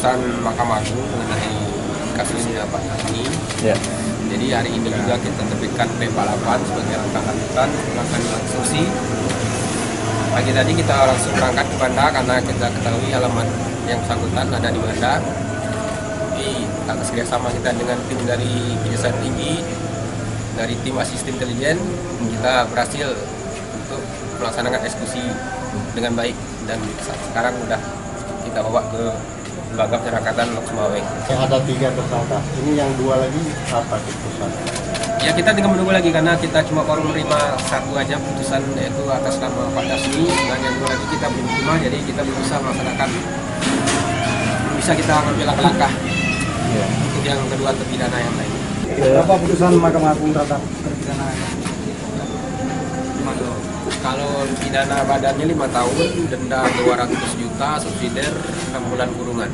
Putusan Mahkamah Agung mengenai kasusnya Pak Tasni. Ya. Jadi hari ini juga kita terbitkan P48 sebagai langkah lanjutan instruksi. Pagi tadi kita langsung berangkat ke Banda karena kita ketahui alamat yang bersangkutan ada di Banda. Jadi atas kerjasama kita dengan tim dari Kejaksaan Tinggi, dari tim asisten intelijen, kita berhasil untuk melaksanakan eksekusi dengan baik dan sekarang sudah kita bawa ke Lembaga Penyerakatan Lok Sumaweng. Ada 3 tersangka. Ini yang 2 lagi apa keputusan? Ya kita tinggal menunggu lagi karena kita cuma baru menerima 1 aja putusan yaitu atas nama Pak Tasni, dan yang 2 lagi kita belum terima, jadi kita belum bisa melaksanakan, bisa kita ambil langkah-langkah untuk yang kedua terpidana yang lain. Berapa putusan Mahkamah Agung terhadap terpidana? Kalau pidana badannya 5 tahun, denda 200 juta, subsidiar 6 bulan kurungan.